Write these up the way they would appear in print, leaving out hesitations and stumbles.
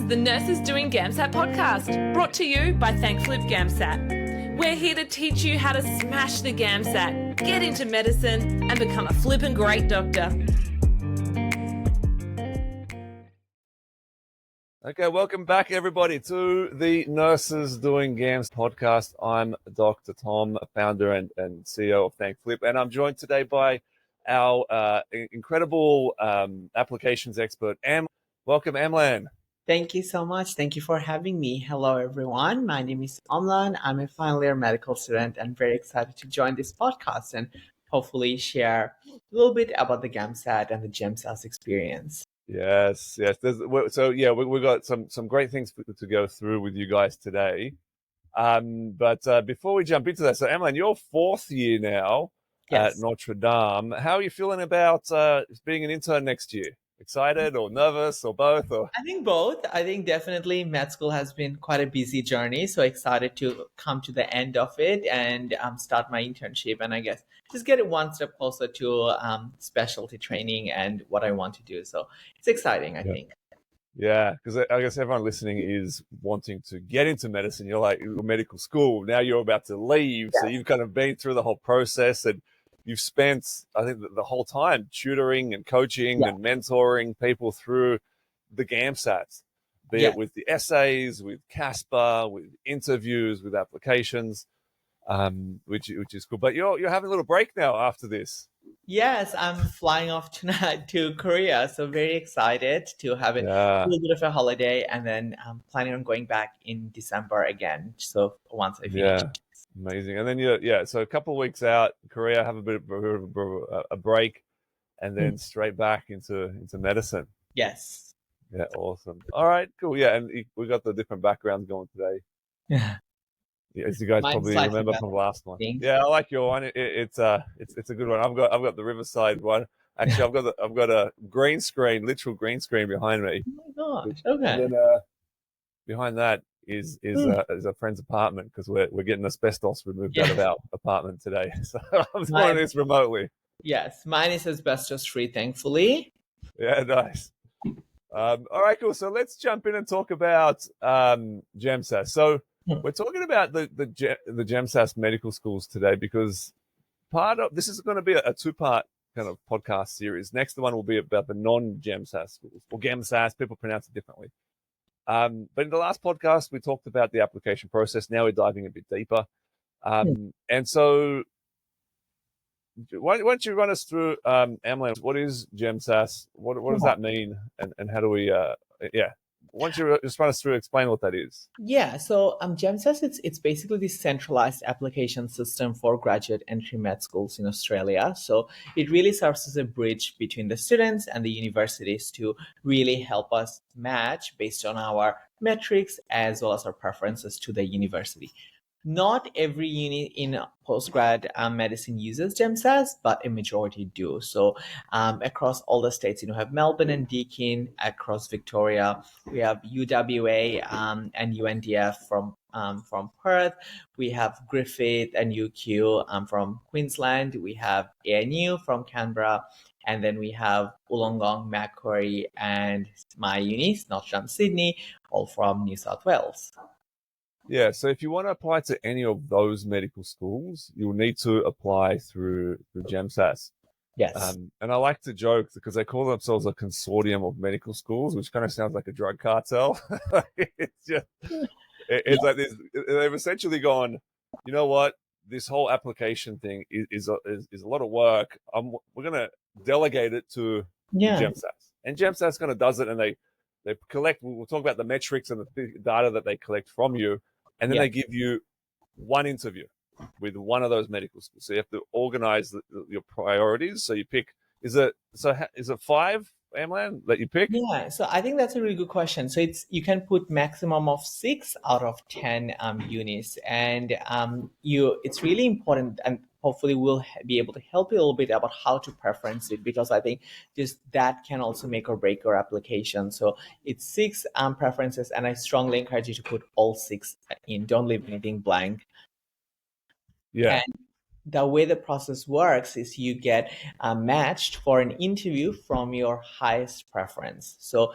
is the Nurses Doing GAMSAT podcast, brought to you by ThankFlip GAMSAT. We're here to teach you how to smash the GAMSAT, get into medicine, and become a flippin' great doctor. Okay, welcome back, everybody, to the Nurses Doing GAMSAT podcast. I'm Dr. Tom, founder and CEO of ThankFlip, and I'm joined today by our incredible applications expert, Welcome, Amlan. Thank you so much. Thank you for having me. Hello, everyone. My name is Amlan. I'm a final year medical student and very excited to join this podcast and hopefully share a little bit about the GAMSAT and the GEMSAS experience. Yes. We've got some great things to go through with you guys today. But before we jump into that, so Amlan, you're fourth year now at Notre Dame. How are you feeling about being an intern next year? Excited or nervous or both? Or I think both. I think definitely med school has been quite a busy journey. So excited to come to the end of it and start my internship. And I guess just get it one step closer to specialty training and what I want to do. So it's exciting, I think. Yeah, because I guess everyone listening is wanting to get into medicine. You're like medical school. Now you're about to leave. So you've kind of been through the whole process and you've spent, I think, the whole time tutoring and coaching and mentoring people through the GAMSATs, be it with the essays, with CASPer, with interviews, with applications, which is cool. But you're having a little break now after this. Yes, I'm flying off tonight to Korea, so very excited to have a little bit of a holiday, and then I'm planning on going back in December again. So once I finish. Amazing. And then so a couple of weeks out, Korea, have a bit of a break, and then straight back into medicine. Yes. Yeah, awesome. All right, cool. Yeah, and we got the different backgrounds going today. Yeah. As you guys probably remember from the last one. Yeah, I like your one. It's a good one. I've got the Riverside one. Actually, I've got a green screen, literal green screen behind me. Oh my gosh. Okay. And then behind that is a friend's apartment because we're getting asbestos removed out of our apartment today. So I'm doing this remotely. Yes, mine is asbestos free, thankfully. Yeah, nice. All right, cool. So let's jump in and talk about GEMSAS. So we're talking about the GEMSAS medical schools today because part of this is going to be a two-part kind of podcast series. Next one will be about the non-GEMSAS schools, or GEMSAS. People pronounce it differently. But in the last podcast, we talked about the application process. Now we're diving a bit deeper. And so why don't you run us through, Amlan, what is GEMSAS? What does that mean? And how do we, why don't you just run us through, explain what that is? Yeah, so GEMSAS, it's basically the centralized application system for graduate entry med schools in Australia. So it really serves as a bridge between the students and the universities to really help us match based on our metrics as well as our preferences to the university. Not every uni in postgrad medicine uses GEMSAS, but a majority do. So across all the states, you have Melbourne and Deakin. Across Victoria, we have UWA and UNDF from Perth. We have Griffith and UQ from Queensland. We have ANU from Canberra. And then we have Wollongong, Macquarie, and my unis, Notre Dame, Sydney, all from New South Wales. Yeah, so if you want to apply to any of those medical schools, you'll need to apply through GEMSAS. Yes. And I like to joke because they call themselves a consortium of medical schools, which kind of sounds like a drug cartel. It's like this. They've essentially gone, you know what? This whole application thing is a lot of work. We're going to delegate it to GEMSAS. And GEMSAS kind of does it, and they collect. We'll talk about the metrics and the data that they collect from you. And then they give you one interview with one of those medical schools. So you have to organize your priorities. So you pick, is it 5, Amlan, that you pick? Yeah, so I think that's a really good question. So you can put maximum of 6 out of 10 unis, and it's really important, and hopefully we'll be able to help you a little bit about how to preference it, because I think just that can also make or break your application. So it's 6 preferences, and I strongly encourage you to put all 6 in. Don't leave anything blank. Yeah. the way the process works is you get matched for an interview from your highest preference. So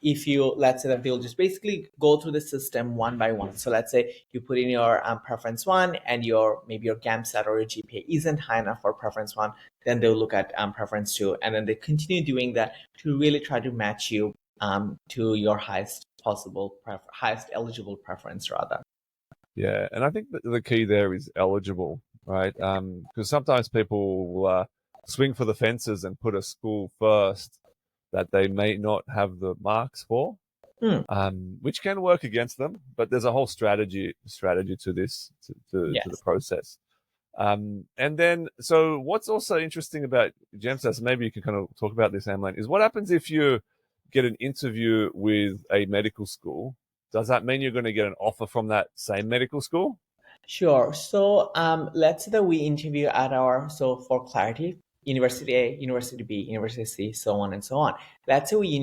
if you, let's say that they'll just basically go through the system one by one. So let's say you put in your preference one, and maybe your GAMSAT or your GPA isn't high enough for preference one, then they'll look at preference two, and then they continue doing that to really try to match you to your highest eligible preference rather. Yeah, and I think that the key there is eligible, right? Because sometimes people will swing for the fences and put a school first that they may not have the marks for, which can work against them. But there's a whole strategy to this, to the process. And then, so what's also interesting about GEMSAS, maybe you can kind of talk about this, Amlan, is what happens if you get an interview with a medical school? Does that mean you're going to get an offer from that same medical school? Sure. So let's say that we interview so for clarity, University A, University B, University C, so on and so on. Let's say we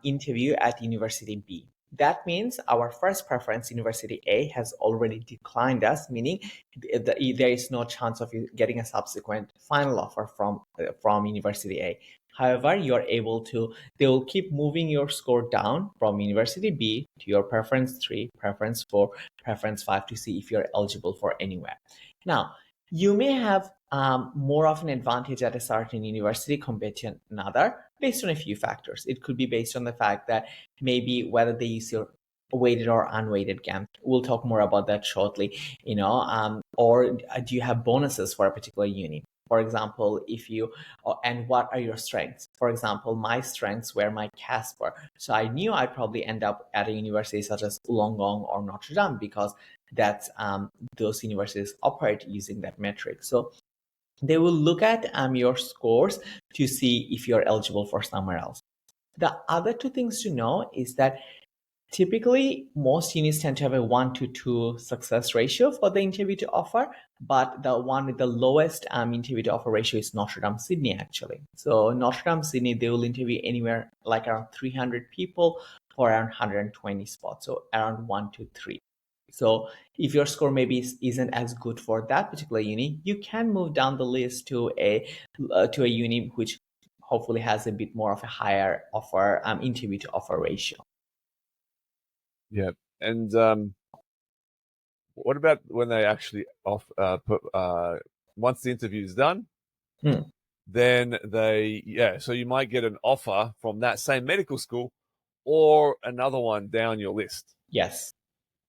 interview at University B. That means our first preference, University A, has already declined us, meaning there is no chance of you getting a subsequent final offer from University A. However, they will keep moving your score down from University B to your preference 3, preference 4, preference 5 to see if you're eligible for anywhere. Now, you may have more of an advantage at a certain university compared to another based on a few factors. It could be based on the fact that maybe whether they use your weighted or unweighted GAMSAT. We'll talk more about that shortly, or do you have bonuses for a particular uni? For example, and what are your strengths? For example, my strengths were my CASPer. So I knew I'd probably end up at a university such as Wollongong or Notre Dame because those universities operate using that metric. So they will look at your scores to see if you're eligible for somewhere else. The other two things to know is that typically, most unis tend to have a 1-to-2 success ratio for the interview to offer, but the one with the lowest interview to offer ratio is Notre Dame Sydney, actually. So Notre Dame Sydney, they will interview anywhere like around 300 people for around 120 spots, so around 1 to 3. So if your score maybe isn't as good for that particular uni, you can move down the list to a uni which hopefully has a bit more of a higher interview to offer ratio. Yeah, and what about when they actually once the interview is done, then so you might get an offer from that same medical school or another one down your list. Yes.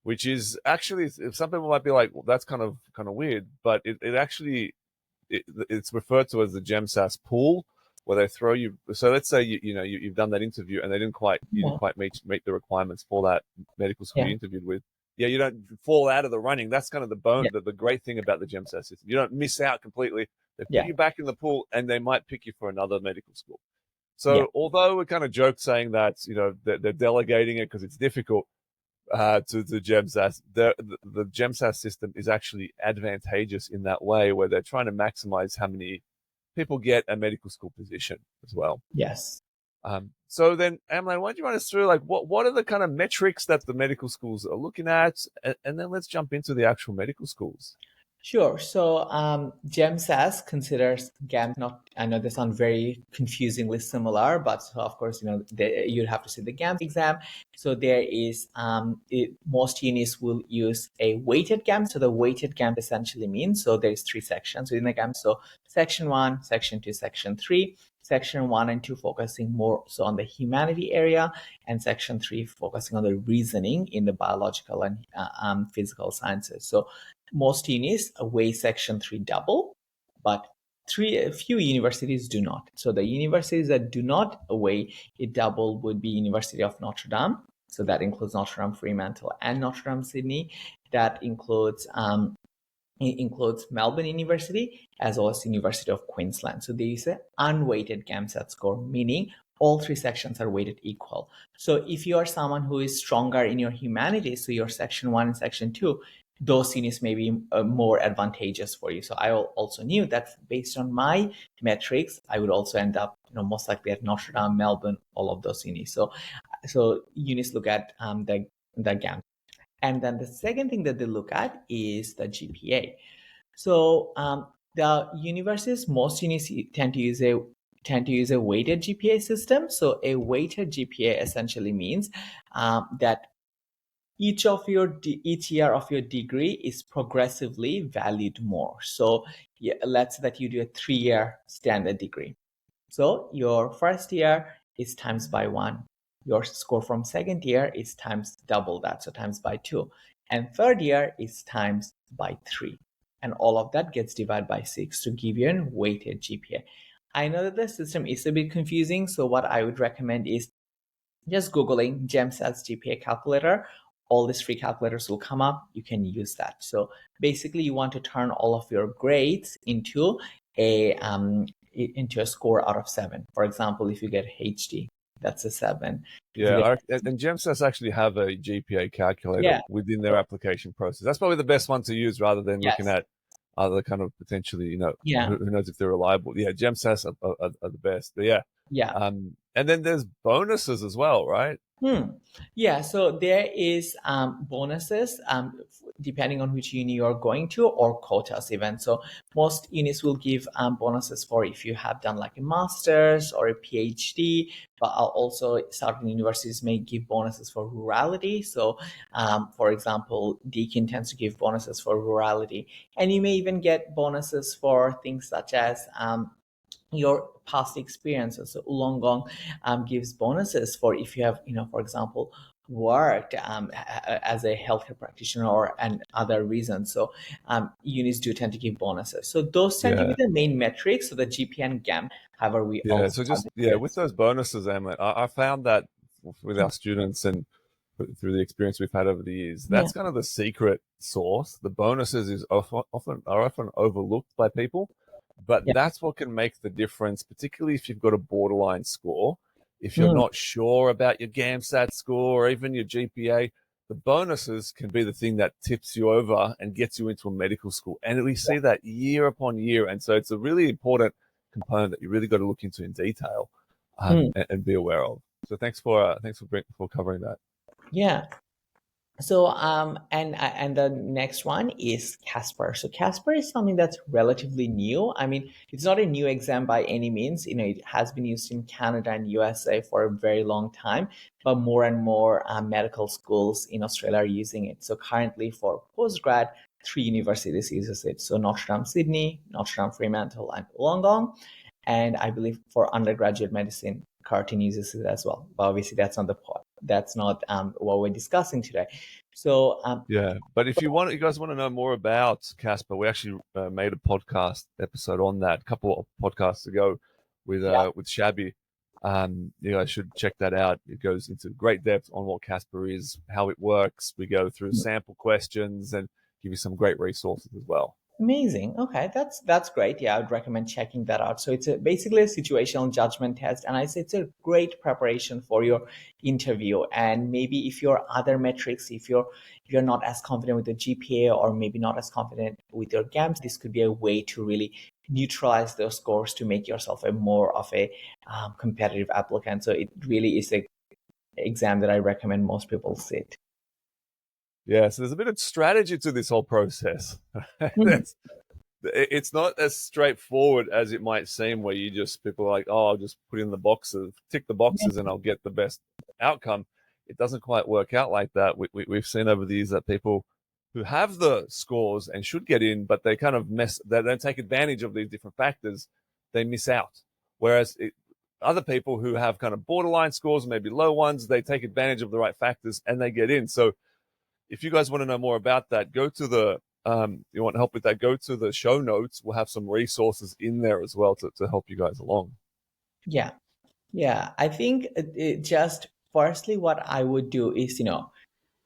Which is actually, some people might be like, well, that's kind of weird, but it's referred to as the GEMSAS pool, where they throw you. So let's say you've done that interview and they didn't quite meet the requirements for that medical school you interviewed with. Yeah, you don't fall out of the running. That's kind of the great thing about the GEMSAS system. You don't miss out completely. They put you back in the pool and they might pick you for another medical school. So although we kind of joke saying that they're delegating it because it's difficult to GEMSAS, the GEMSAS system is actually advantageous in that way, where they're trying to maximize how many people get a medical school position as well. Yes. So then, Amlan, why don't you run us through what are the kind of metrics that the medical schools are looking at, and then let's jump into the actual medical schools. Sure. So GEMSAS considers GAMSAT. I know they sound very confusingly similar, but of course, you'd have to say the GAMSAT exam. So there is most unis will use a weighted GAMSAT. So the weighted GAMSAT essentially means, so there's 3 sections within the GAMSAT. So section 1, section 2, section 3. Section 1 and 2 focusing more so on the humanity area, and section 3 focusing on the reasoning in the biological and physical sciences. So most unis weigh section 3 double, but a few universities do not. So the universities that do not weigh it double would be University of Notre Dame. So that includes Notre Dame Fremantle and Notre Dame Sydney. That includes Melbourne University as well as University of Queensland. So there is an unweighted GAMSAT score, meaning all 3 sections are weighted equal. So if you are someone who is stronger in your humanities, so your section 1 and section 2, those unis may be more advantageous for you. So I also knew that based on my metrics, I would also end up, most likely at Notre Dame, Melbourne, all of those unis. So unis look at the GAMSAT. And then the second thing that they look at is the GPA. So the universities, most universities tend to use a weighted GPA system. So a weighted GPA essentially means that each year of your degree is progressively valued more. So yeah, let's say that you do a 3-year standard degree. So your first year is times by 1. Your score from second year is times double that, so times by 2. And third year is times by 3. And all of that gets divided by 6 to give you a weighted GPA. I know that the system is a bit confusing, so what I would recommend is just Googling GEMSAS GPA calculator. All these free calculators will come up. You can use that. So basically, you want to turn all of your grades into a score out of 7. For example, if you get HD, that's a 7. Yeah, and GEMSAS actually have a GPA calculator within their application process. That's probably the best one to use rather than looking at other kind of potentially, who knows if they're reliable. Yeah, GEMSAS are the best. But yeah. And then there's bonuses as well, right? Yeah, so there is bonuses depending on which uni you're going to, or quotas even. So most unis will give bonuses for if you have done like a master's or a PhD, but also certain universities may give bonuses for rurality. So for example, Deakin tends to give bonuses for rurality, and you may even get bonuses for things such as your past experiences. So Wollongong gives bonuses for if you have, for example, worked as a healthcare practitioner or and other reasons. So unis do tend to give bonuses. So those tend to be the main metrics. So the GPA and GAM, however, we also with those bonuses, Amlan, I found that with our students and through the experience we've had over the years, that's kind of the secret sauce. The bonuses is often overlooked by people. But that's what can make the difference, particularly if you've got a borderline score. If you're not sure about your GAMSAT score or even your GPA, the bonuses can be the thing that tips you over and gets you into a medical school. And we see that year upon year. And so it's a really important component that you really got to look into in detail and be aware of. So thanks for covering that. Yeah. So and the next one is CASPer. So CASPer is something that's relatively new. I mean, it's not a new exam by any means. It has been used in Canada and USA for a very long time, but more and more medical schools in Australia are using it. So currently for postgrad, 3 universities uses it. So Notre Dame Sydney, Notre Dame Fremantle, and Wollongong. And I believe for undergraduate medicine, Curtin uses it as well. But obviously that's not what we're discussing today. So but if you guys want to know more about CASPer, we actually made a podcast episode on that a couple of podcasts ago with Shabby. You guys should check that out. It goes into great depth on what CASPer is, how it works. We go through sample questions and give you some great resources as well. Amazing. Okay, that's great. Yeah, I would recommend checking that out. So it's basically a situational judgment test, and I say it's a great preparation for your interview. And maybe if your other metrics, if you're not as confident with the GPA or maybe not as confident with your GAMS, this could be a way to really neutralize those scores to make yourself more of a competitive applicant. So it really is a exam that I recommend most people sit. Yeah, so there's a bit of strategy to this whole process. It's not as straightforward as it might seem, where people are like, oh, I'll just put in the boxes, tick the boxes, and I'll get the best outcome. It doesn't quite work out like that. We've seen over the years that people who have the scores and should get in, but they kind of they don't take advantage of these different factors, they miss out. Whereas other people who have kind of borderline scores, maybe low ones, they take advantage of the right factors and they get in. So if you guys want to know more about that, go to you want help with that, go to the show notes. We'll have some resources in there as well to help you guys along. Yeah. I think just firstly, what I would do is,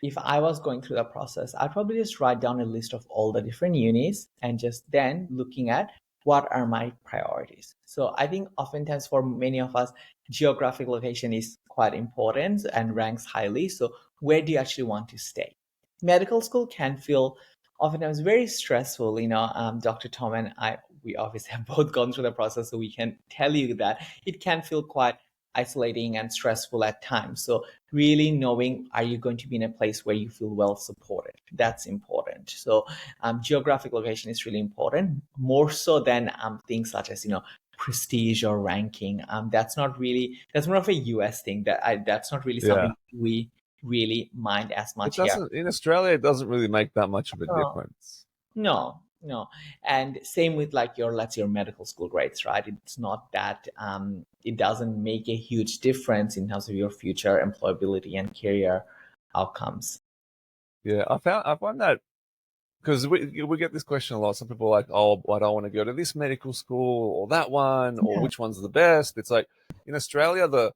if I was going through the process, I'd probably just write down a list of all the different unis and just then looking at what are my priorities. So I think oftentimes for many of us, geographic location is quite important and ranks highly. So where do you actually want to stay? Medical school can feel oftentimes very stressful. Dr. Tom and I, we obviously have both gone through the process, so we can tell you that it can feel quite isolating and stressful at times. So really knowing, are you going to be in a place where you feel well supported? That's important. So geographic location is really important, more so than things such as, prestige or ranking. That's more of a US thing. That's not really something we really mind as It much here. doesn't in Australia. It doesn't really make that much of a difference. No. And same with like your medical school grades, right? It's not that it doesn't make a huge difference in terms of your future employability and career outcomes. Yeah, I find that because we get this question a lot. Some people are like, oh, I don't want to go to this medical school or that one, or which one's the best. It's like in Australia, the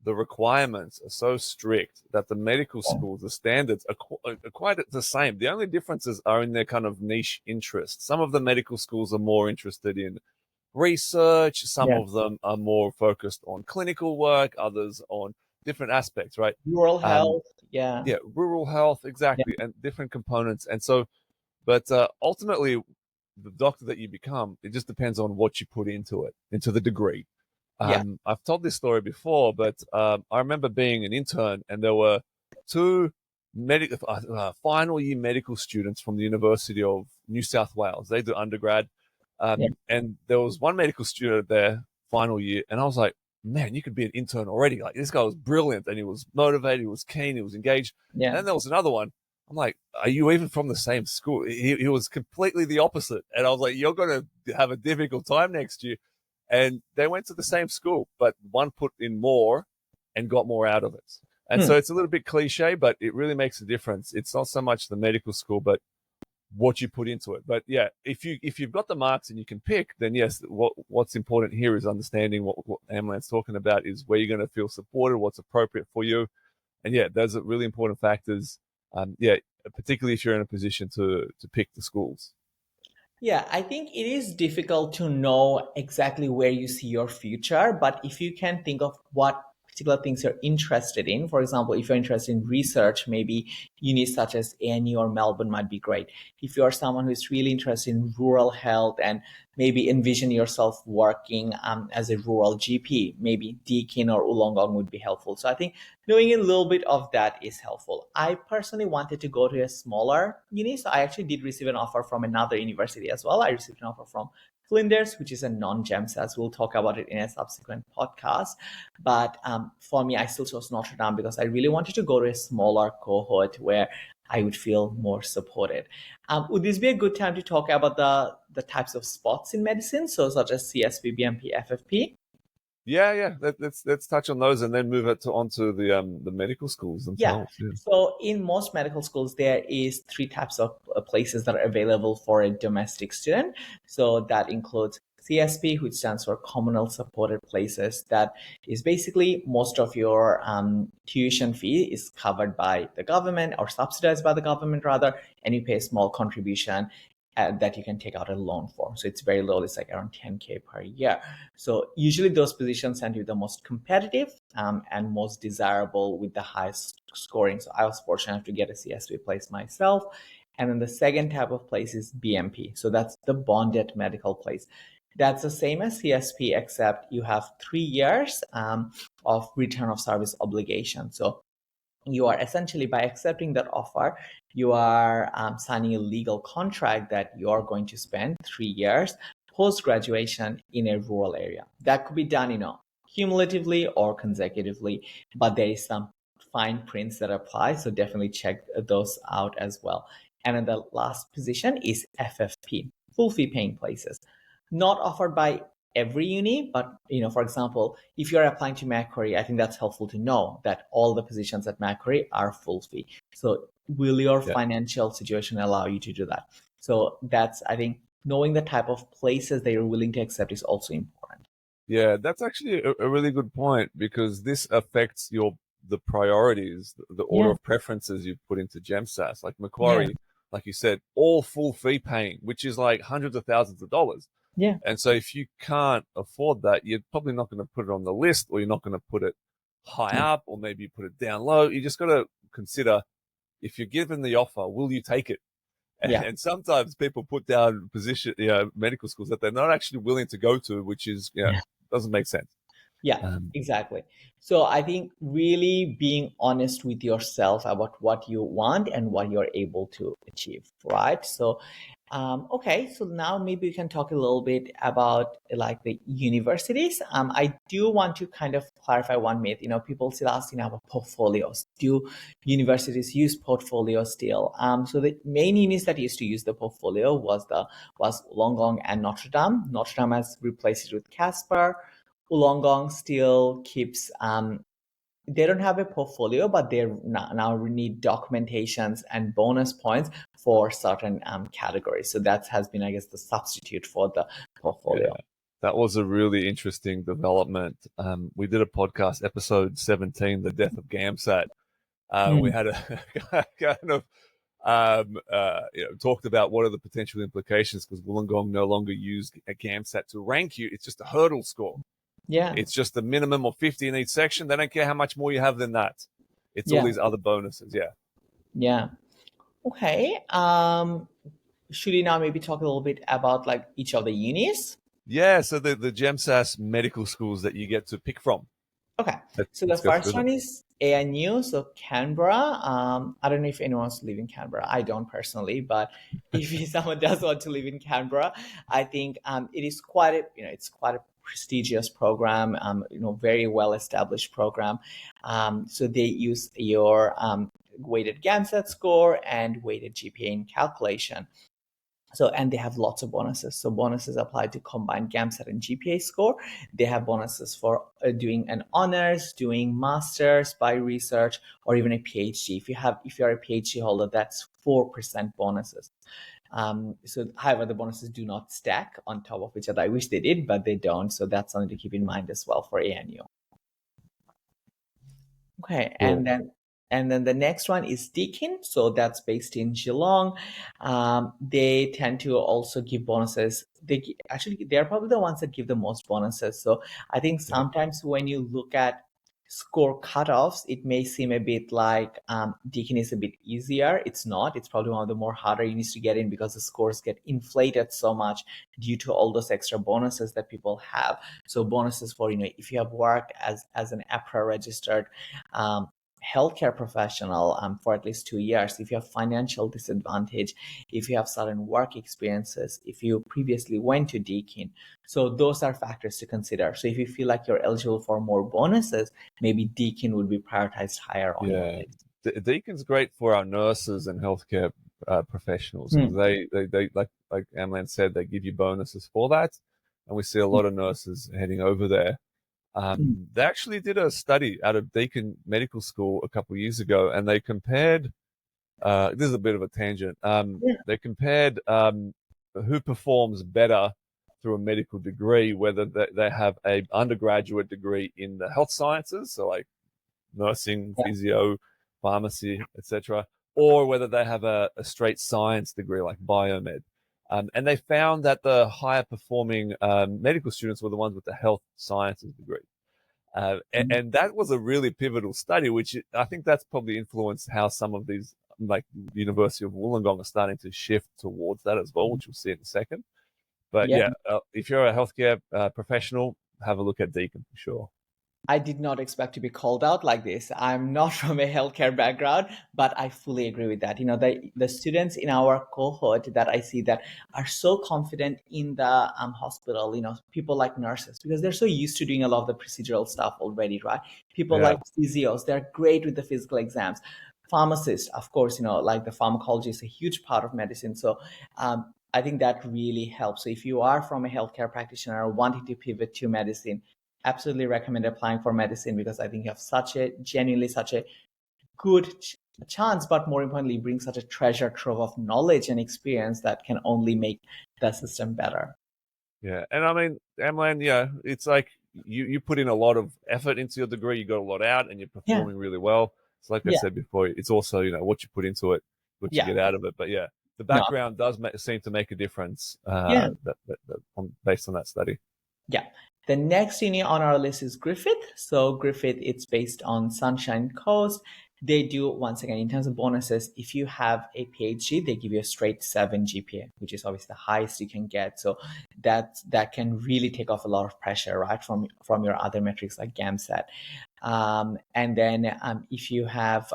requirements are so strict that the medical schools, the standards are quite the same. The only differences are in their kind of niche interests. Some of the medical schools are more interested in research. Some of them are more focused on clinical work, others on different aspects, right? Rural health, rural health, exactly, and different components. And so, but ultimately, the doctor that you become, it just depends on what you put into it, into the degree. I've told this story before, but I remember being an intern, and there were two final year medical students from the University of New South Wales. They do undergrad, and there was one medical student there, final year, and I was like, man, you could be an intern already. Like, this guy was brilliant, and he was motivated, he was keen, he was engaged. And then there was another one. I'm like, are you even from the same school? He was completely the opposite, and I was like, you're going to have a difficult time next year. And they went to the same school, but one put in more and got more out of it. And so it's a little bit cliche, but it really makes a difference. It's not so much the medical school, but what you put into it. But yeah, if you've got the marks and you can pick, then yes, what's important here is understanding what Amlan's talking about is where you're going to feel supported, what's appropriate for you. And yeah, those are really important factors. Particularly if you're in a position to pick the schools. Yeah, I think it is difficult to know exactly where you see your future, but if you can think of what particular things you're interested in, for example, if you're interested in research, maybe unis such as ANU or Melbourne might be great. If you're someone who's really interested in rural health and maybe envision yourself working as a rural GP, maybe Deakin or Wollongong would be helpful. So I think knowing a little bit of that is helpful. I personally wanted to go to a smaller uni, so I actually did receive an offer from another university as well. I received an offer from Flinders, which is a non-GEMSAS. We'll talk about it in a subsequent podcast. But for me, I still chose Notre Dame because I really wanted to go to a smaller cohort where I would feel more supported. Would this be a good time to talk about the types of spots in medicine, so such as CSP, BMP, FFP? Yeah. Let's touch on those and then move it onto the medical schools themselves. Yeah. So in most medical schools, there is 3 types of places that are available for a domestic student. So that includes CSP, which stands for Communal Supported Places. That is basically most of your tuition fee is covered by the government or subsidized by the government rather, and you pay a small contribution that you can take out a loan for. So it's very low. It's like around 10K per year. So usually those positions tend to be the most competitive and most desirable with the highest scoring. So I was fortunate to get a CSP place myself. And then the second type of place is BMP. So that's the bonded medical place. That's the same as CSP, except you have 3 years of return of service obligation. So you are essentially, by accepting that offer, you are signing a legal contract that you are going to spend 3 years post-graduation in a rural area. That could be done, cumulatively or consecutively, but there is some fine prints that apply. So definitely check those out as well. And then the last position is FFP, full fee paying places. Not offered by every uni, but for example, if you're applying to Macquarie, I think that's helpful to know that all the positions at Macquarie are full fee. So will your financial situation allow you to do that? So that's, I think, knowing the type of places that you're willing to accept is also important. Yeah, that's actually a really good point, because this affects the priorities, the order of preferences you put into GEMSAS. Like Macquarie, like you said, all full fee paying, which is like hundreds of thousands of dollars. Yeah. And so if you can't afford that, you're probably not going to put it on the list, or you're not going to put it high up, or maybe you put it down low. You just got to consider, if you're given the offer, will you take it? And sometimes people put down medical schools that they're not actually willing to go to, which is, doesn't make sense. Yeah, exactly. So I think really being honest with yourself about what you want and what you're able to achieve, right? So, okay, so now maybe we can talk a little bit about like the universities. I do want to kind of clarify one myth. People still asking about portfolios. Do universities use portfolios still? So the main unis that used to use the portfolio was Wollongong and Notre Dame. Notre Dame has replaced it with CASPer. Wollongong still keeps they don't have a portfolio, but they now need documentations and bonus points for certain categories. So that has been, I guess, the substitute for the portfolio. Yeah, that was a really interesting development. We did a podcast, episode 17, The Death of GAMSAT. We had a kind of talked about what are the potential implications, because Wollongong no longer used a GAMSAT to rank you. It's just a hurdle score. Yeah. It's just a minimum of 50 in each section. They don't care how much more you have than that. It's all these other bonuses. Yeah. Yeah. Okay. Should we now maybe talk a little bit about like each of the unis? Yeah. So the GEMSAS medical schools that you get to pick from. Okay. So the first one is ANU, so Canberra. I don't know if anyone wants to live in Canberra. I don't personally, but if someone does want to live in Canberra, I think it is quite a prestigious program. Very well established program. So they use your weighted GAMSAT score and weighted GPA in calculation. So, and they have lots of bonuses. So bonuses apply to combined GAMSAT and GPA score. They have bonuses for doing an honors, doing masters by research, or even a PhD. If you're a PhD holder, that's 4% bonuses. So, however, the bonuses do not stack on top of each other. I wish they did, but they don't. So that's something to keep in mind as well for ANU. Okay, cool. And then the next one is Deakin. So that's based in Geelong. They tend to also give bonuses. They're probably the ones that give the most bonuses. So I think sometimes when you look at score cutoffs, it may seem a bit like Deakin is a bit easier. It's not. It's probably one of the more harder units to get in because the scores get inflated so much due to all those extra bonuses that people have. So bonuses for, if you have worked as an APRA registered healthcare professional for at least 2 years, if you have financial disadvantage, if you have certain work experiences, if you previously went to Deakin. So those are factors to consider. So if you feel like you're eligible for more bonuses, maybe Deakin would be prioritized higher on your list. Deakin's great for our nurses and healthcare professionals. They like Amlan said, they give you bonuses for that. And we see a lot of nurses heading over there. They actually did a study out of Deakin Medical School a couple of years ago, and they compared, this is a bit of a tangent, they compared who performs better through a medical degree, whether they have an undergraduate degree in the health sciences, so like nursing, physio, pharmacy, etc., or whether they have a straight science degree like biomed. And they found that the higher performing medical students were the ones with the health sciences degree. And that was a really pivotal study, which I think that's probably influenced how some of these, like University of Wollongong, are starting to shift towards that as well, which we'll see in a second. But if you're a healthcare professional, have a look at Deakin for sure. I did not expect to be called out like this. I'm not from a healthcare background, but I fully agree with that. The students in our cohort that I see that are so confident in the hospital, people like nurses, because they're so used to doing a lot of the procedural stuff already, right? People like physios, they're great with the physical exams. Pharmacists, of course, like the pharmacology is a huge part of medicine. So I think that really helps. So if you are from a healthcare practitioner wanting to pivot to medicine, absolutely recommend applying for medicine, because I think you have genuinely such a good chance, but more importantly, bring such a treasure trove of knowledge and experience that can only make the system better. Yeah. And I mean, Amlan, it's like you put in a lot of effort into your degree, you got a lot out, and you're performing really well. So like I said before, it's also, what you put into it, what you get out of it. But the background does seem to make a difference based on that study. Yeah. The next uni on our list is Griffith. So Griffith, it's based on Sunshine Coast. They do, once again, in terms of bonuses, if you have a PhD, they give you a straight 7 GPA, which is obviously the highest you can get. So that can really take off a lot of pressure, right, from your other metrics like GAMSAT. And then if you have,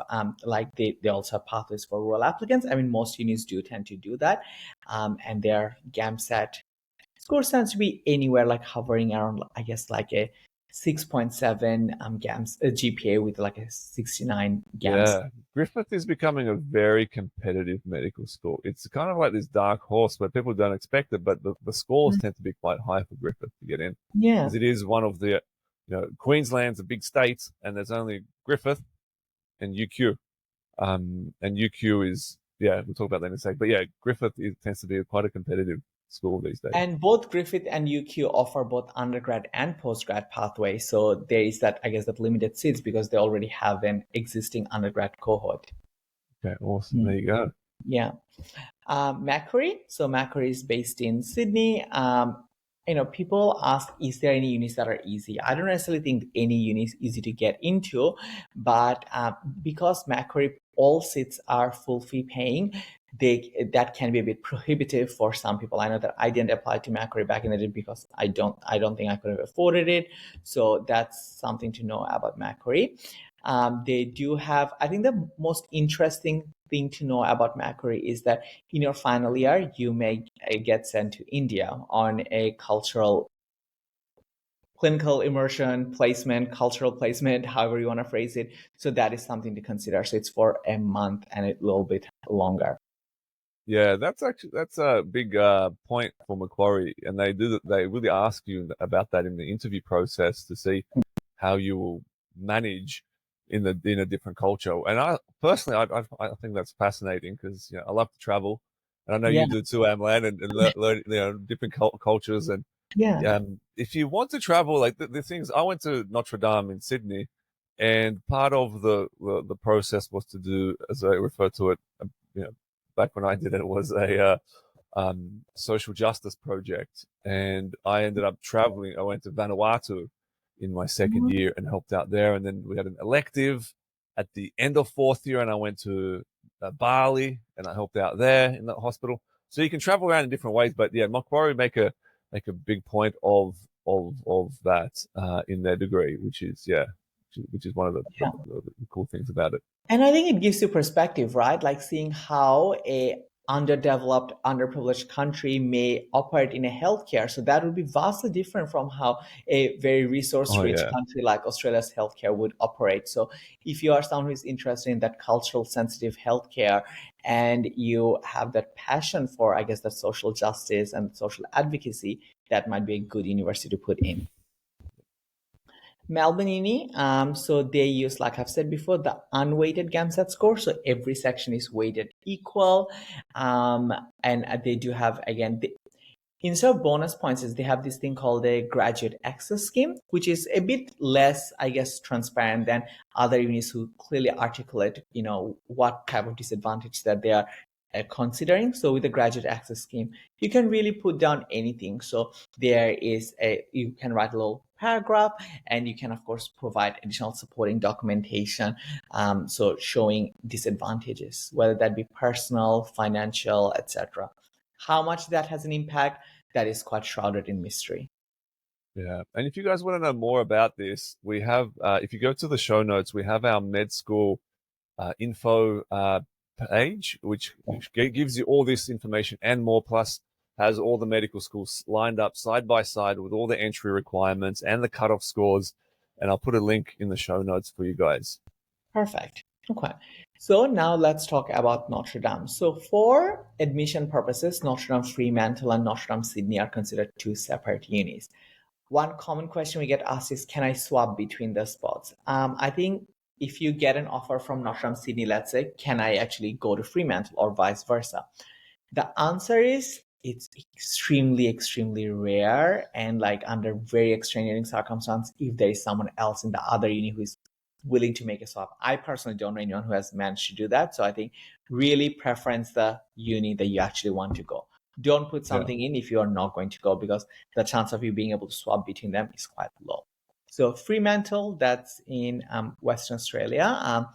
they also have pathways for rural applicants. I mean, most unis do tend to do that. And their GAMSAT score tends to be anywhere like hovering around, I guess, like a 6.7 GPA with like a 69 GAMS. Yeah, Griffith is becoming a very competitive medical school. It's kind of like this dark horse where people don't expect it, but the scores tend to be quite high for Griffith to get in. Yeah. Because it is one of the, Queensland's a big state, and there's only Griffith and UQ. And UQ is, we'll talk about that in a sec. But yeah, Griffith tends to be quite a competitive school these days. And both Griffith and UQ offer both undergrad and postgrad pathways. So there is that, I guess, that limited seats because they already have an existing undergrad cohort. Okay, awesome. There you go. Yeah. Macquarie. So Macquarie is based in Sydney. People ask, is there any unis that are easy? I don't necessarily think any uni is easy to get into, but because Macquarie, all seats are full fee paying, that can be a bit prohibitive for some people. I know that I didn't apply to Macquarie back in the day because I don't think I could have afforded it. So that's something to know about Macquarie. They do have, I think the most interesting thing to know about Macquarie is that in your final year, you may get sent to India on a clinical immersion placement, cultural placement, however you want to phrase it. So that is something to consider. So it's for a month and a little bit longer. Yeah, that's a big point for Macquarie, and they really ask you about that in the interview process to see how you will manage in a different culture. And I personally, I think that's fascinating because I love to travel, and I know you do too, Amlan, and learn different cultures. And if you want to travel, like the things, I went to Notre Dame in Sydney, and part of the process was to do, as I refer to it, back when I did it, was a social justice project, and I ended up traveling. I went to Vanuatu in my second year and helped out there, and then we had an elective at the end of fourth year, and I went to Bali and I helped out there in that hospital. So you can travel around in different ways, but Macquarie make a big point of that in their degree, which is one of the cool things about it. And I think it gives you perspective, right? Like seeing how a underdeveloped, underprivileged country may operate in a healthcare. So that would be vastly different from how a very resource-rich country like Australia's healthcare would operate. So if you are someone who is interested in that cultural sensitive healthcare and you have that passion for, I guess, that social justice and social advocacy, that might be a good university to put in. Melbourne Uni, so they use, like I've said before, the unweighted GAMSAT score. So every section is weighted equal. And they do have, again, instead of bonus points, they have this thing called a graduate access scheme, which is a bit less, I guess, transparent than other unis who clearly articulate, what type of disadvantage that they are considering. So with the graduate access scheme, you can really put down anything. So there is you can write a little paragraph, and you can of course provide additional supporting documentation, so showing disadvantages, whether that be personal, financial, etc. How much that has an impact, that is quite shrouded in mystery. Yeah, and if you guys want to know more about this, we have, if you go to the show notes, we have our med school info page, which gives you all this information and more, plus has all the medical schools lined up side by side with all the entry requirements and the cutoff scores. And I'll put a link in the show notes for you guys. Perfect. Okay. So now let's talk about Notre Dame. So for admission purposes, Notre Dame Fremantle and Notre Dame Sydney are considered two separate unis. One common question we get asked is, can I swap between the spots? I think if you get an offer from Notre Dame Sydney, let's say, can I actually go to Fremantle or vice versa? The answer is, it's extremely, extremely rare, and like under very extenuating circumstances, if there is someone else in the other uni who is willing to make a swap. I personally don't know anyone who has managed to do that. So I think really preference the uni that you actually want to go. Don't put something in if you are not going to go, because the chance of you being able to swap between them is quite low. So Fremantle, that's in Western Australia.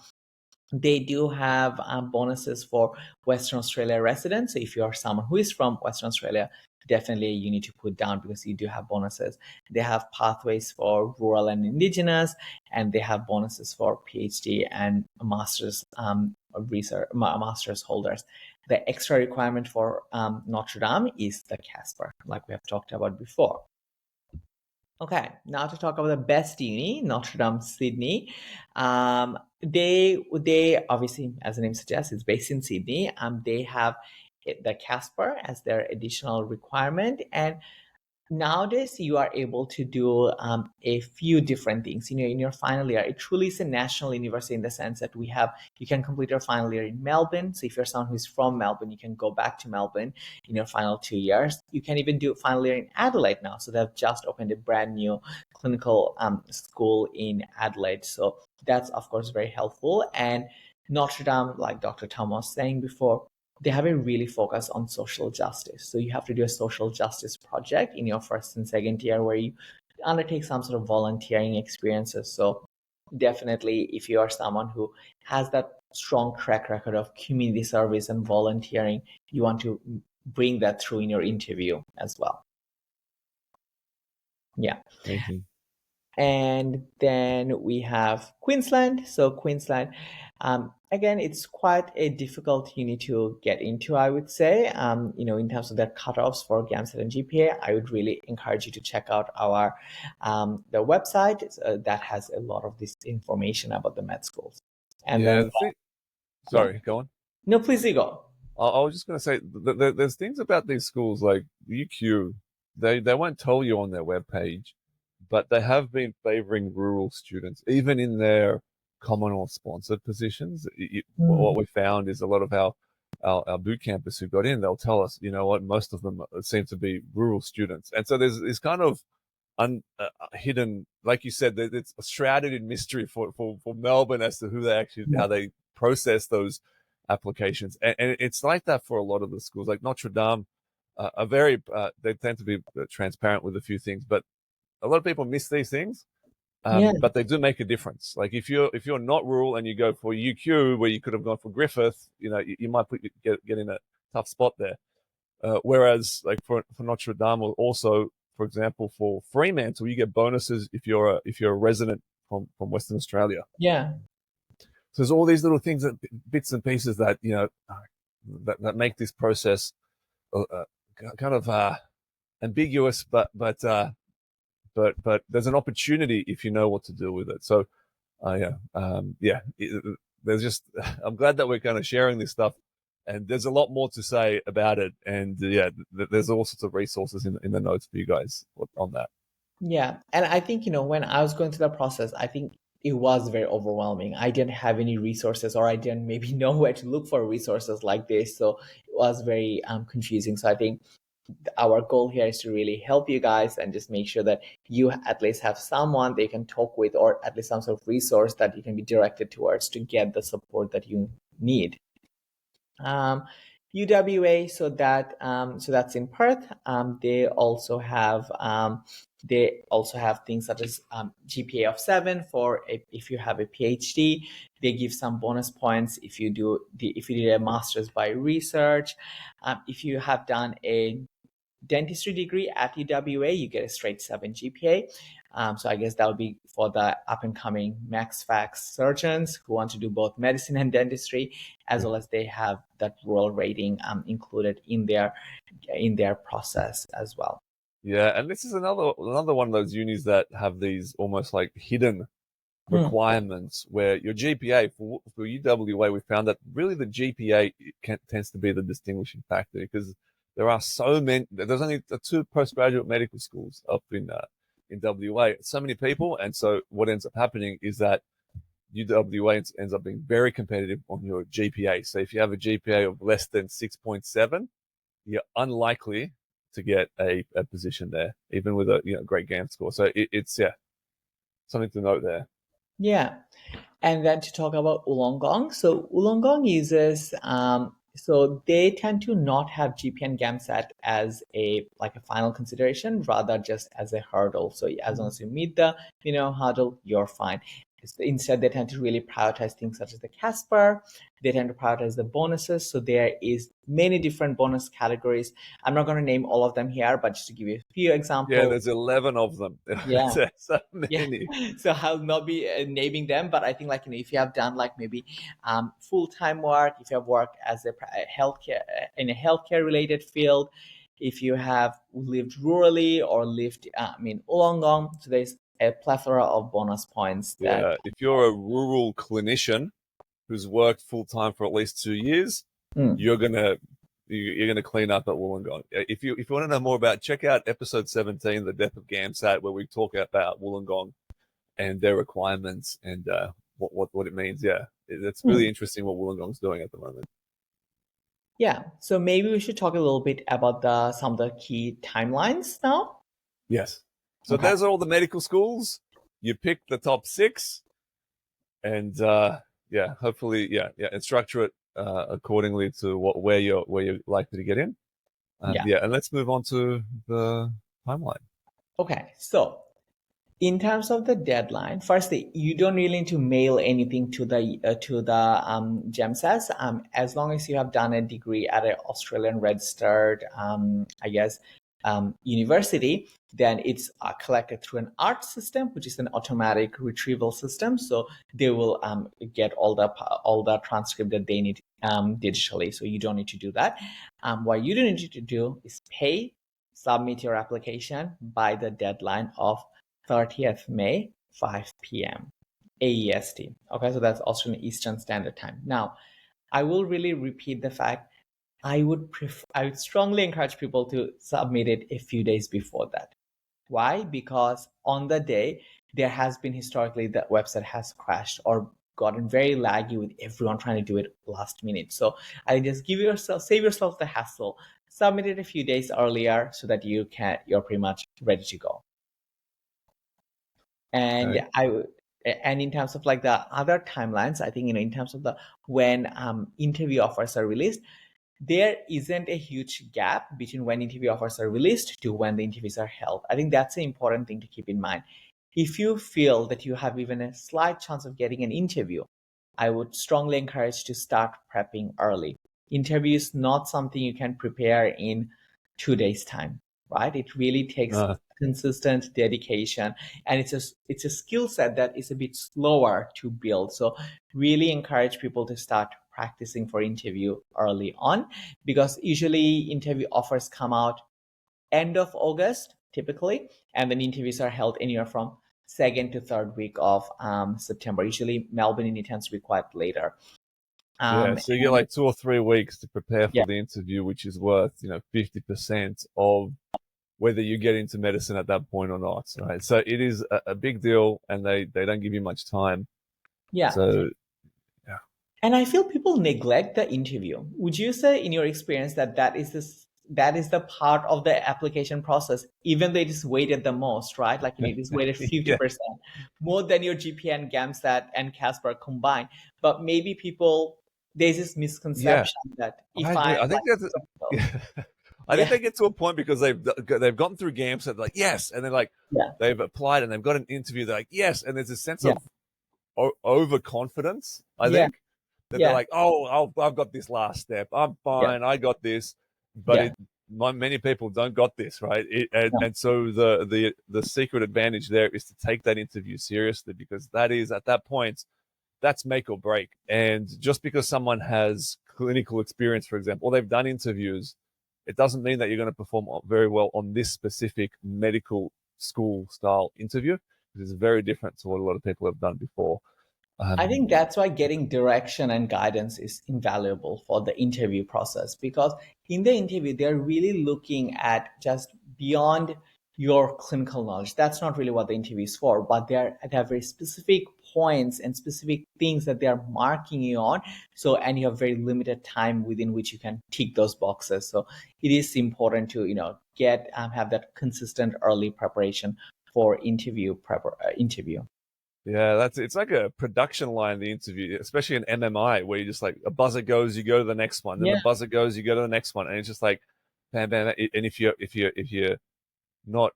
They do have bonuses for Western Australia residents. So if you are someone who is from Western Australia, definitely you need to put down because you do have bonuses. They have pathways for rural and Indigenous, and they have bonuses for PhD and master's master's holders. The extra requirement for Notre Dame is the CASPer, like we have talked about before. Okay, now to talk about the best uni, Notre Dame, Sydney. They obviously, as the name suggests, is based in Sydney. They have the CASPer as their additional requirement, and nowadays you are able to do a few different things. In your final year, it truly is a national university in the sense that you can complete your final year in Melbourne. So if you're someone who's from Melbourne, you can go back to Melbourne in your final 2 years. You can even do final year in Adelaide now. So they've just opened a brand new clinical school in Adelaide. So that's of course very helpful. And Notre Dame, like Dr. Tom was saying before, they have a really focus on social justice. So you have to do a social justice project in your first and second year where you undertake some sort of volunteering experiences. So definitely, if you are someone who has that strong track record of community service and volunteering, you want to bring that through in your interview as well. Yeah. Thank you. And then we have Queensland. So Queensland, again, it's quite a difficult uni to get into, I would say. In terms of their cutoffs for GAMSAT and GPA, I would really encourage you to check out our the website that has a lot of this information about the med schools. And then, sorry, go on. No, please go. I was just going to say, there's things about these schools like UQ, they won't tell you on their webpage, but they have been favouring rural students, even in their Commonwealth sponsored positions. What we found is a lot of our boot campers who got in, they'll tell us, you know what, most of them seem to be rural students. And so there's this kind of hidden, like you said, it's shrouded in mystery for Melbourne as to who they actually, how they process those applications. And it's like that for a lot of the schools, like Notre Dame, are very, they tend to be transparent with a few things, but a lot of people miss these things. But they do make a difference. Like if you're not rural and you go for UQ where you could have gone for Griffith, you might get in a tough spot there. Whereas like for Notre Dame, or also, for example, for Fremantle, you get bonuses if you're a resident from Western Australia. Yeah. So there's all these little things, bits and pieces that that make this process kind of ambiguous, but there's an opportunity if you know what to do with it. So, there's just, I'm glad that we're kind of sharing this stuff, and there's a lot more to say about it. And there's all sorts of resources in the notes for you guys on that. Yeah. And I think, when I was going through the process, I think it was very overwhelming. I didn't have any resources, or I didn't maybe know where to look for resources like this. So it was very confusing. So I think our goal here is to really help you guys and just make sure that you at least have someone they can talk with, or at least some sort of resource that you can be directed towards to get the support that you need. UWA, so that's in Perth. They also have things such as GPA of 7 if you have a PhD. They give some bonus points if you did a master's by research. If you have done a dentistry degree at UWA, you get a straight 7 GPA. So I guess that'll be for the up and coming max fax surgeons who want to do both medicine and dentistry, as well as they have that rural rating included in their process as well. Yeah, and this is another one of those unis that have these almost like hidden requirements where your GPA for UWA, we found that really the GPA tends to be the distinguishing factor, because there are so many. There's only 2 postgraduate medical schools up in WA. So many people, and so what ends up happening is that UWA ends up being very competitive on your GPA. So if you have a GPA of less than 6.7, you're unlikely to get a position there, even with a great GAM score. So it's something to note there. Yeah, and then to talk about Wollongong. So Wollongong uses so they tend to not have GP and GAMSAT as a final consideration, rather just as a hurdle. So as long as you meet the hurdle, you're fine. Instead, they tend to really prioritize things such as the CASPer. They tend to prioritize the bonuses. So there is many different bonus categories. I'm not going to name all of them here, but just to give you a few examples. Yeah, there's 11 of them. Yeah. So many. Yeah. So I'll not be naming them, but I think like, if you have done like maybe full-time work, if you have worked as a healthcare in a healthcare related field, if you have lived rurally or lived Wollongong, so there's a plethora of bonus points that Yeah, if you're a rural clinician who's worked full time for at least 2 years, you're gonna clean up at Wollongong. If you want to know more about, check out episode 17, the death of GAMSAT, where we talk about Wollongong and their requirements and what it means. Yeah, it's really interesting what Wollongong's doing at the moment. Yeah, so maybe we should talk a little bit about some of the key timelines now. Yes. So Okay. those are all the medical schools. You pick the top 6, and hopefully, and structure it accordingly to where you're likely to get in. And let's move on to the timeline. Okay, so in terms of the deadline, firstly, you don't really need to mail anything to the GEMSAS. As long as you have done a degree at an Australian registered, university, then it's collected through an ART system, which is an automatic retrieval system. So they will get all the transcript that they need digitally. So you don't need to do that. What you do need to do is submit your application by the deadline of 30th May, 5 p.m. AEST. Okay, so that's Australian Eastern Standard Time. Now, I will really repeat the fact I would strongly encourage people to submit it a few days before that. Why? Because on the day, there has been historically that website has crashed or gotten very laggy with everyone trying to do it last minute. So I just save yourself the hassle, submit it a few days earlier so that you're pretty much ready to go. And Okay. And in terms of like the other timelines, I think, in terms of when interview offers are released, there isn't a huge gap between when interview offers are released to when the interviews are held. I think that's an important thing to keep in mind. If you feel that you have even a slight chance of getting an interview, I would strongly encourage to start prepping early. Interview is not something you can prepare in 2 days' time, right? It really takes consistent dedication, and it's a skill set that is a bit slower to build. So really encourage people to start practicing for interview early on, because usually interview offers come out end of August typically, and then interviews are held anywhere from 2nd to 3rd week of September. Usually Melbourne tends to be quite later. So you get like 2 or 3 weeks to prepare for the interview, which is worth 50% of whether you get into medicine at that point or not, right? So it is a big deal, and they don't give you much time. Yeah. So and I feel people neglect the interview. Would you say, in your experience, that is the part of the application process, even though it is weighted the most, right? Like it is weighted 50% more than your GPA and GAMSAT and CASPer combined. But maybe there's this misconception that if I think they get to a point because they've gotten through GAMSAT, they're like, yes, and then they've applied and they've got an interview, they're like, yes, and there's a sense of overconfidence, I think. That they're like, oh, I've got this last step. I'm fine. I got this. But many people don't got this, right? And so the secret advantage there is to take that interview seriously, because that is, at that point, that's make or break. And just because someone has clinical experience, for example, or they've done interviews, it doesn't mean that you're going to perform very well on this specific medical school style interview. It is very different to what a lot of people have done before. I think that's why getting direction and guidance is invaluable for the interview process, because in the interview, they're really looking at just beyond your clinical knowledge. That's not really what the interview is for, but they have very specific points and specific things that they're marking you on. So, and you have very limited time within which you can tick those boxes. So it is important to, have that consistent early preparation for interview. Yeah, it's like a production line, the interview, especially in MMI, where you just like, a buzzer goes, you go to the next one. Then the buzzer goes, you go to the next one. And it's just like, bam, bam. And if you're not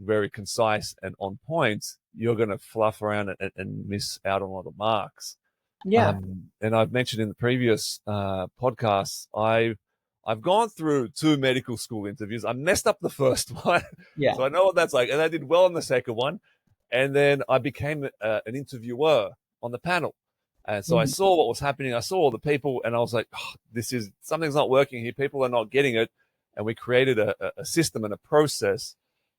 very concise and on point, you're going to fluff around and miss out on a lot of marks. Yeah. And I've mentioned in the previous podcasts, I've gone through 2 medical school interviews. I messed up the first one, Yeah. so I know what that's like, and I did well on the second one. And then I became an interviewer on the panel. And so I saw what was happening. I saw all the people, and I was like, oh, something's not working here. People are not getting it. And we created a system and a process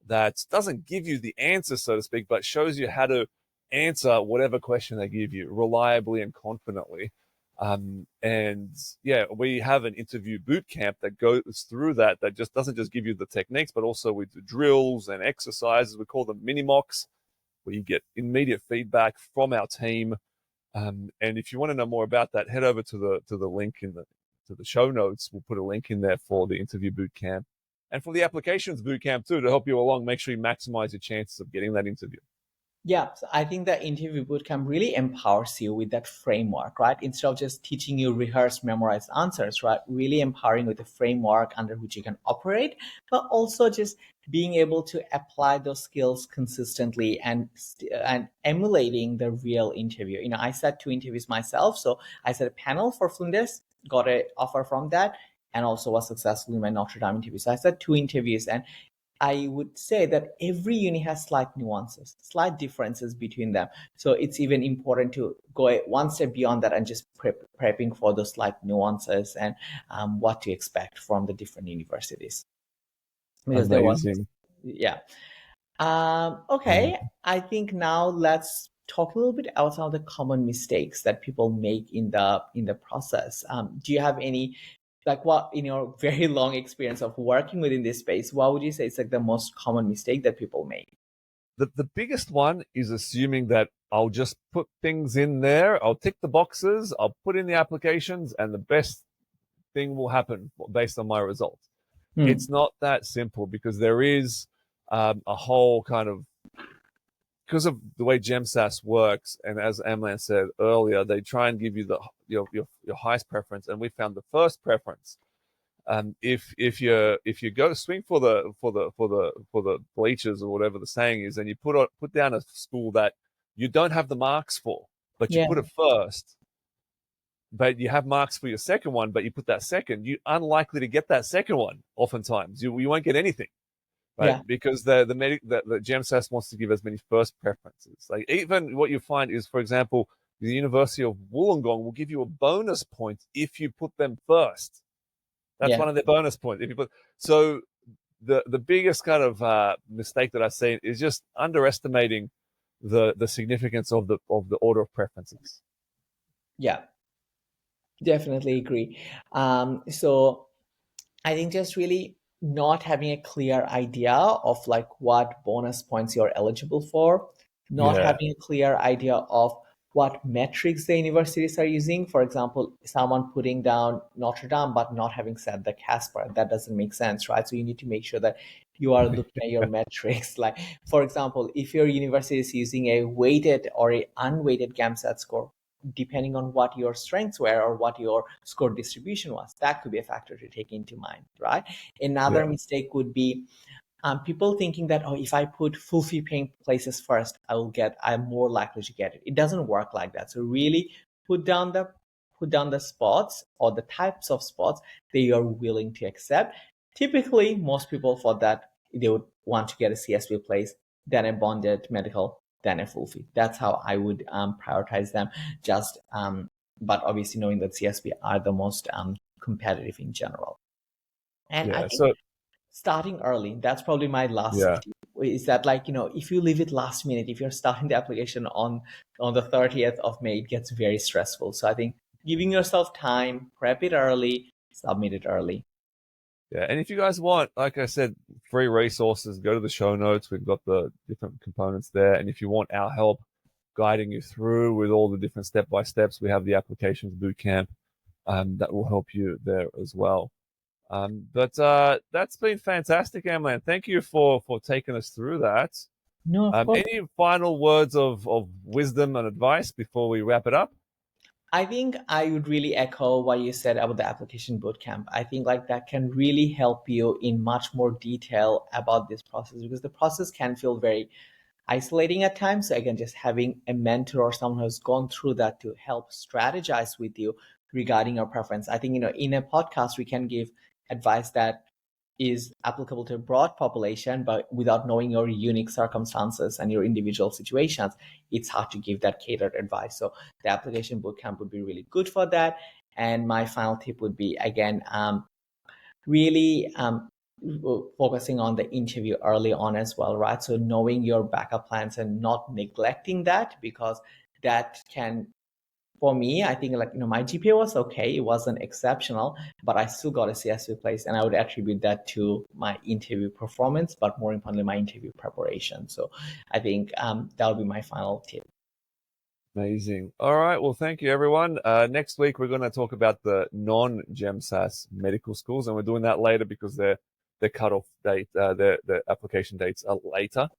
that doesn't give you the answer, so to speak, but shows you how to answer whatever question they give you reliably and confidently. And yeah, we have an interview boot camp that goes through that just doesn't just give you the techniques, but also we do drills and exercises. We call them mini mocks, where you get immediate feedback from our team. And if you want to know more about that, head over to the link to the show notes. We'll put a link in there for the interview boot camp and for the applications boot camp too, to help you along. Make sure you maximize your chances of getting that interview. Yeah, so I think the interview bootcamp really empowers you with that framework, right? Instead of just teaching you rehearse, memorize answers, right? Really empowering with a framework under which you can operate, but also just being able to apply those skills consistently and emulating the real interview. I sat 2 interviews myself. So I sat a panel for Flinders, got an offer from that, and also was successful in my Notre Dame interview. So I sat 2 interviews, and I would say that every uni has slight nuances, slight differences between them. So it's even important to go one step beyond that and just prepping for those slight nuances and what to expect from the different universities. Because Amazing. Yeah. Okay. I think now let's talk a little bit about some of the common mistakes that people make in the process. Do you have any, like, what, in your very long experience of working within this space, what would you say is like the most common mistake that people make? The biggest one is assuming that I'll just put things in there, I'll tick the boxes, I'll put in the applications, and the best thing will happen based on my results. It's not that simple, because there is a whole kind of, because of the way GEMSAS works, and as Amlan said earlier, they try and give you your highest preference, and we found the first preference. If you go swing for the bleachers, or whatever the saying is, and you put down a school that you don't have the marks for, but you put it first, but you have marks for your second one, but you put that second, you're unlikely to get that second one. Oftentimes, you won't get anything. Right, because the GEMSAS wants to give as many first preferences. Like, even what you find is, for example, the University of Wollongong will give you a bonus point if you put them first. That's one of their bonus points. So the biggest kind of mistake that I see is just underestimating the significance of the order of preferences. Yeah, definitely agree. So I think just really not having a clear idea of like what bonus points you're eligible for, not having a clear idea of what metrics the universities are using. For example, someone putting down Notre Dame but not having said the CASPer, that doesn't make sense, right? So you need to make sure that you are looking at your metrics. Like, for example, if your university is using a weighted or a unweighted GAMSAT score, depending on what your strengths were or what your score distribution was, that could be a factor to take into mind, right? Another mistake would be people thinking that, oh, if I put full fee paying places first, I'm more likely to get it. It doesn't work like that. So really put down the spots or the types of spots that you're willing to accept. Typically, most people, for that, they would want to get a CSP place, then a bonded medical, then a full fee. That's how I would prioritize them. But obviously knowing that CSP are the most competitive in general. And I think starting early, that's probably my last tip, is that, like, if you leave it last minute, if you're starting the application on the 30th of May, it gets very stressful. So I think giving yourself time, prep it early, submit it early. Yeah, and if you guys want, like I said, free resources, go to the show notes. We've got the different components there. And if you want our help guiding you through with all the different step-by-steps, we have the applications bootcamp that will help you there as well. But that's been fantastic, Amlan. Thank you for taking us through that. No, of course. Any final words of wisdom and advice before we wrap it up? I think I would really echo what you said about the application bootcamp. I think like that can really help you in much more detail about this process, because the process can feel very isolating at times. So again, just having a mentor or someone who's gone through that to help strategize with you regarding your preference. I think, in a podcast, we can give advice that is applicable to a broad population, but without knowing your unique circumstances and your individual situations, it's hard to give that catered advice. So the application bootcamp would be really good for that. And my final tip would be, again, really focusing on the interview early on as well, right? So knowing your backup plans and not neglecting that, because that can, for me, I think my GPA was okay. It wasn't exceptional, but I still got a CASPer place, and I would attribute that to my interview performance, but more importantly, my interview preparation. So I think that would be my final tip. Amazing. All right. Well, thank you, everyone. Next week, we're going to talk about the non-GEMSAS medical schools, and we're doing that later because their cutoff date, their application dates are later.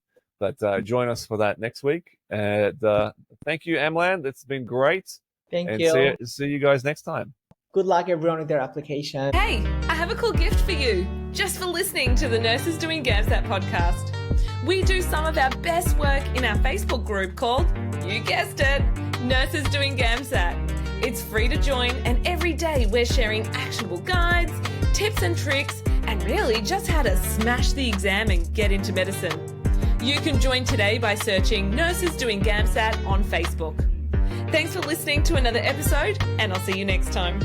But join us for that next week. And thank you, Amlan. It's been great. Thank you. See you guys next time. Good luck, everyone, with their application. Hey, I have a cool gift for you, just for listening to the Nurses Doing GAMSAT podcast. We do some of our best work in our Facebook group called, you guessed it, Nurses Doing GAMSAT. It's free to join, and every day we're sharing actionable guides, tips and tricks, and really just how to smash the exam and get into medicine. You can join today by searching Nurses Doing GAMSAT on Facebook. Thanks for listening to another episode, and I'll see you next time.